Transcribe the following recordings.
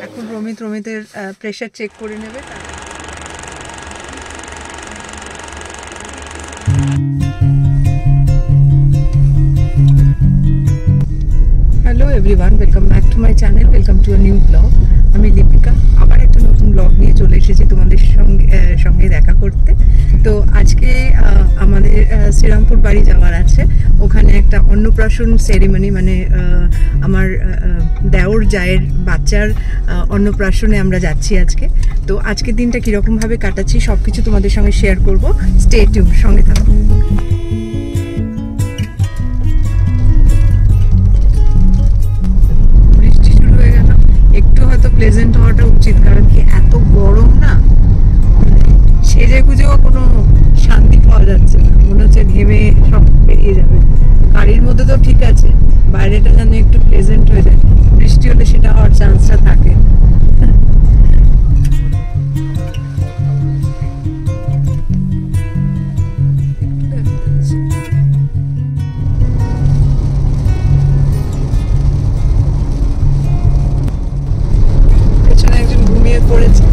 এখন রমিতের pressure check করে নেবে। Hello everyone, welcome back to my channel, welcome to a new blog. আমি লিপিকা আবার একটা নতুন ব্লগ নিয়ে চলে এসেছি তোমাদের সঙ্গে দেখা করতে। তো আজকে আমাদের শ্রীরামপুর বাড়ি যাওয়ার আছে। ওখানে একটা অন্নপ্রাশন সেরিমনি, মানে আমার দেওর জায়ের বাচ্চার অন্নপ্রাশনে আমরা যাচ্ছি আজকে। তো আজকের দিনটা কীরকমভাবে কাটাচ্ছি সব কিছু তোমাদের সঙ্গে শেয়ার করব। স্টে টিউন, সঙ্গে থাকো। একটু হয়তো প্লেজেন্ট হওয়াটা উচিত, কারণ কি এত গরম না, সেজে গুজেও কোনো শান্তি পাওয়া যাচ্ছে না, মনে হচ্ছে ঘেমে সব বেরিয়ে যাবে। গাড়ির মধ্যে তো ঠিক আছে, বাইরেটা যেন একটু প্লেজেন্ট হয়ে যায়। বৃষ্টি হলে সেটা হওয়ার চান্সটা থাকে। পড়েছে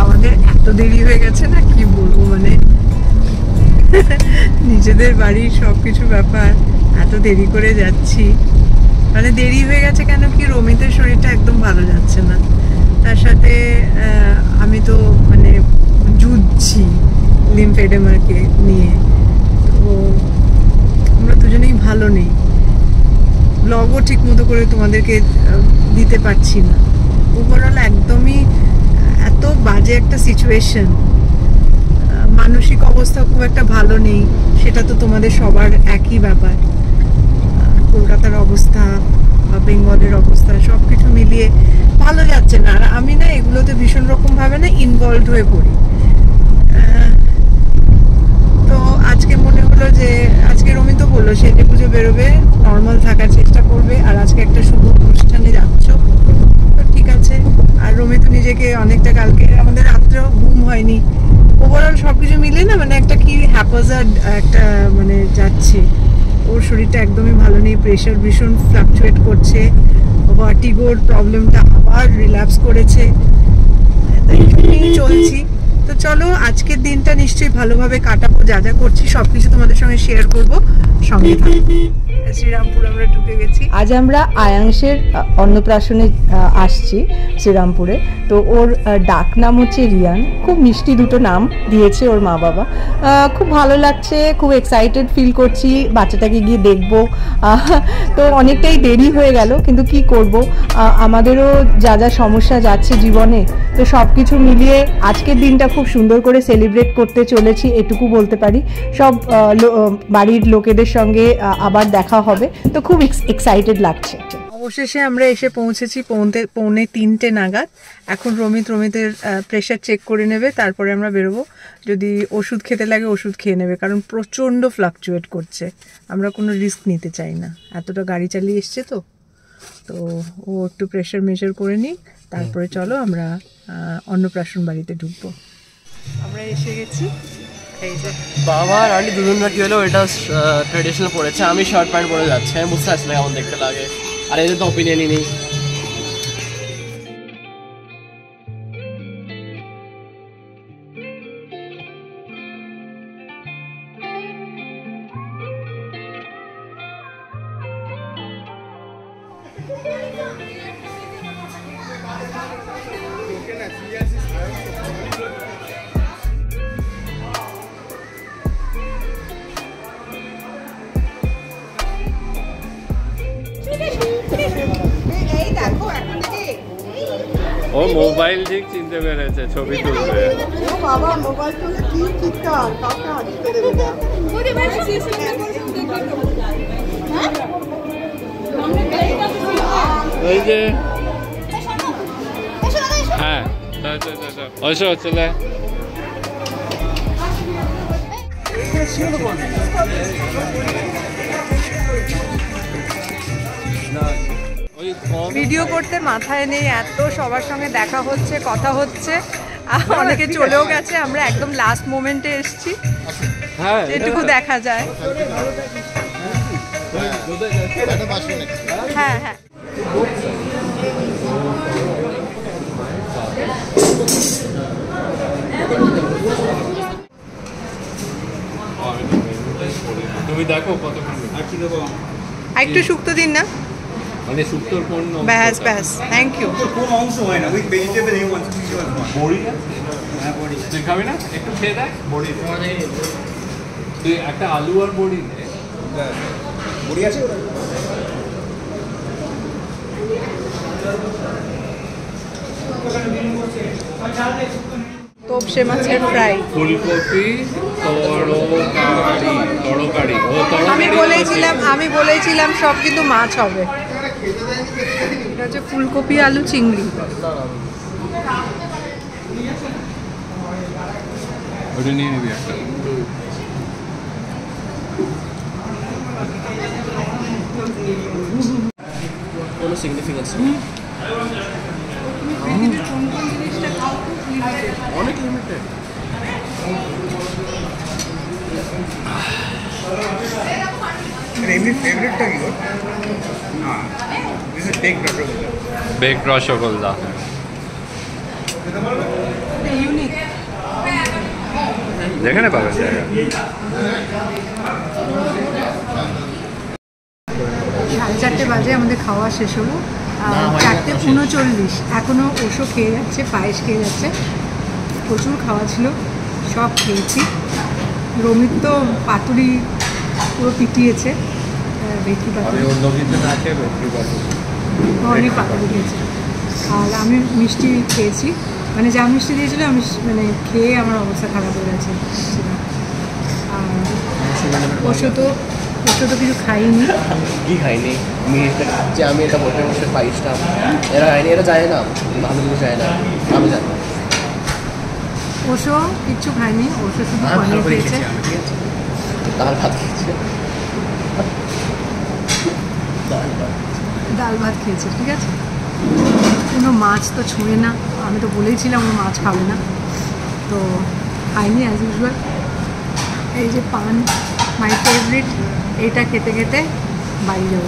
আমাদের এত দেরি হয়ে গেছে না, কি বলবো, মানে নিজেদের বাড়ির সবকিছু ব্যাপার, এত দেরি করে যাচ্ছি। মানে দেরি হয়ে গেছে কেন কি, রমিতের শরীরটা একদম ভালো যাচ্ছে না। তার সাথে আমি তো মানে যুদ্ধছি লিম্ফেডেমাকে নিয়ে। তো আমরা দুজনেই ভালো নেই, ব্লগও ঠিক মতো করে তোমাদেরকে দিতে পারছি না। ওভারঅল একদমই এত বাজে একটা সিচুয়েশন, মানসিক অবস্থা খুব একটা ভালো নেই, সেটা তো তোমাদের সবার একই ব্যাপার। কলকাতার অবস্থা বা বেঙ্গলের অবস্থা সব কিছু মিলিয়ে ভালো যাচ্ছে না। আর আমি না এগুলোতে ভীষণ রকমভাবে না ইনভলভ হয়ে পড়ি। তো আজকে মনে হলো যে আজকে রমি তো বললো সেজে পুজো বেরোবে, নর্মাল থাকার চেষ্টা করবে, আর আজকে একটা শুভ অনুষ্ঠানে যাচ্ছ, তো ঠিক আছে। আর রমি তো নিজেকে অনেকটা, কালকে আমাদের রাত্রেও ঘুম হয়নি, ওভারঅল সবকিছু মিলে না মানে একটা কি হ্যাপাজার্ড একটা মানে যাচ্ছে। ওর শরীরটা একদমই ভালো নেই, প্রেশার ভীষণ ফ্লাকচুয়েট করছে, ভার্টিগোর প্রবলেমটা আবার রিল্যাপস করেছে, চলছি। তো চলো আজকের দিনটা নিশ্চয়ই ভালোভাবে কাটাবো, যা যা করছি সবকিছু তোমাদের সঙ্গে শেয়ার করবো, সঙ্গে থাকবো। শ্রীরামপুর আমরা ঢুকে গেছি। আজ আমরা আয়াংশের অন্নপ্রাশনে আসছি শ্রীরামপুরে। তো ওর ডাক নাম হচ্ছে রিয়ান, খুব মিষ্টি দুটো নাম দিয়েছে ওর মা বাবা। খুব ভালো লাগছে, খুব এক্সাইটেড ফিল করছি, বাচ্চাটাকে গিয়ে দেখবো। তো অনেকটাই দেরি হয়ে গেল, কিন্তু কি করব, আমাদেরও যা যা সমস্যা যাচ্ছে জীবনে, তো সব কিছু মিলিয়ে আজকের দিনটা খুব সুন্দর করে সেলিব্রেট করতে চলেছি, এটুকু বলতে পারি। সব বাড়ির লোকেদের সঙ্গে আবার দেখা হবে, তো খুব এক্সাইটেড লাগছে। অবশেষে আমরা এসে পৌঁছেছি 2:45 নাগাদ। এখন রমিতের প্রেশার চেক করে নেবে, তারপরে আমরা বেরোবো। যদি ওষুধ খেতে লাগে ওষুধ খেয়ে নেবে, কারণ প্রচণ্ড ফ্লাকচুয়েট করছে। আমরা কোনো রিস্ক নিতে চাই না, এতটা গাড়ি চালিয়ে এসছে তো ও একটু প্রেশার মেজার করে নিই, তারপরে চলো আমরা অন্নপ্রাশন বাড়িতে ঢুকবো। আমরা এসে গেছি। এই যে বাবা আর আন্টি দুজনরা কি হলো, এটা ট্রেডিশনাল পরেছে, আমি শার্ট প্যান্ট পরে যাচ্ছি, আমি বুঝতে পারছি না কেমন দেখতে লাগে, আর এদের তো অপিনিয়নই নেই। ও মোবাইল ঠিক চিনতে পেরেছে, ছবি তুলবে। ও বাবা, মোবাইল তুলে কি চিৎকার, কাউকে হাসতে দেবে না। ওই যে হ্যাঁ, ওইসব চলে। ভিডিও করতে মাথায় নেই, এত সবার সঙ্গে দেখা হচ্ছে, কথা হচ্ছে, অনেকে চলেও গেছে, আমরা একদম লাস্ট মোমেন্টে এসেছি, হ্যাঁ যেটুকু দেখা যায়। হ্যাঁ হ্যাঁ তুমি দেখো কতক্ষণ একটু শুক্তো দিন না, মানে শুক্তোর কোন ব্যাস ব্যাস, থ্যাংক ইউ। কোনো অংশ হয় না, with vegetable he wants to one বড়ি হ্যাঁ বডি তুই খাবি না? একটু খেয়ে দেখ বড়ি তুই একটা আলু আর বড়ি নে। বডি আছে তোপসে মাছের ফ্রাই। ফুলকপি তরকারি আমি বলেছিলাম সব কিন্তু মাছ হবে। এটা হচ্ছে ফুলকপি আলু চিংড়ি। ওটা নিয়ে নিবি একটা। কোনো সিগনিফিকেন্স অনেক লিমিটেড। এমনি ফেভারিটটা কি ওর? হ্যাঁ this is bake rosogolla. Bake rosogolla unique. যেখানে পাবেন জায়গা। 4:30 বাজে আমাদের খাওয়া শেষ হলো। 4:39 এখনও ওষো খেয়ে যাচ্ছে, পায়েস খেয়ে যাচ্ছে। প্রচুর খাওয়া ছিল, সব খেয়েছি। রমিত তো পাতুরি পুরো পিটিয়েছে, ভেটকি পাতুরি, অন্য কিছু না খেয়ে ভেটকি পাতুরি। অনেক পাতুরি খেয়েছে। আর আমি মিষ্টি খেয়েছি, মানে যা মিষ্টি দিয়েছিল আমি মানে খেয়ে আমার অবস্থা খারাপ হয়ে গেছে। আর ওষো তো কিছু খাইনি। কি খাইনি যে আমি এটা বসে বসে পাইসটা এরা খাইনি, এরা যায় না, ভালো কিছু যায় না, আমি জানি। ওষো কিচ্ছু খাইনি, ওষো শুধু পনির খেয়েছে, ডাল ভাত খেয়েছে, ডাল ভাত খেয়েছে, ঠিক আছে। কোনো মাছ তো ছুঁয়ে না, আমি তো বলেইছিলাম ও মাছ খাবে না, তো খাইনি অ্যাজ ইউজুয়াল। এই যে পান, মাই ফেভারিট, এটা খেতে খেতে বাড়ি যাব।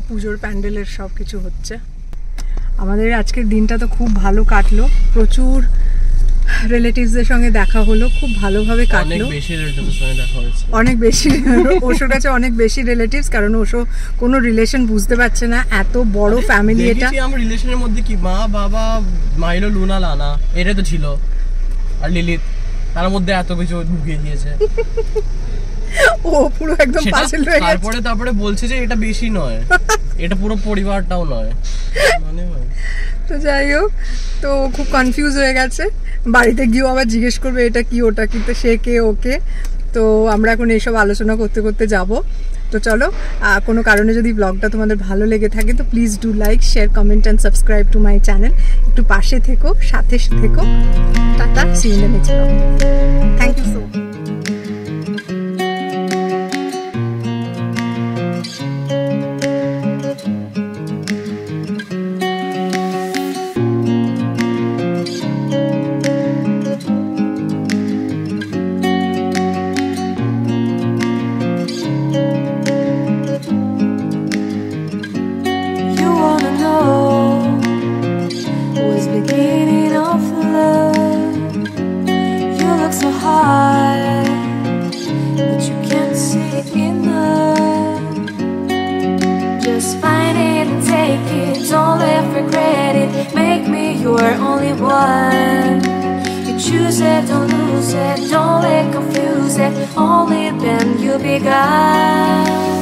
পুজোর প্যান্ডেলের সব কিছু হচ্ছে। আমাদের আজকের দিনটা তো খুব ভালো কাটলো, প্রচুর রিলেটিভসদের সঙ্গে দেখা হলো, খুব ভালোভাবে কাটলো। অনেক বেশি ওষোর কাছে অনেক বেশি রিলেটিভস, কারণ ওষো কোনো রিলেশন বুঝতে পারছে না, এত বড় ফ্যামিলি এটা। আমার রিলেশনের মধ্যে কি মা বাবা মাইলো লুনা লানা এটা তো ছিল, আর লিলিত, তার মধ্যে এত কিছু ঢুকিয়ে দিয়েছে। ও পুরো একদম পাশে রয়ে গেছে। তারপরে বলছে যে এটা বেশি নয়, এটা পুরো পরিবারটাও নয়, মানে তো যাই হোক, তো খুব কনফিউজ হয়ে গেছে। বাড়িতে গিয়েও আবার জিজ্ঞেস করবে এটা কি ওটা কি, তো সে কে ওকে। তো আমরা এখন এইসব আলোচনা করতে করতে যাব। তো চলো, কোনো কারণে যদি ব্লগটা তোমাদের ভালো লেগে থাকে তো please do like, share, comment and subscribe to my channel. একটু পাশে থেকো, সাথে থেকো। টাটা, see you in the next blog. Thank you so much. You're only one. You choose it, don't lose it, don't let confuse it. Only then you be God.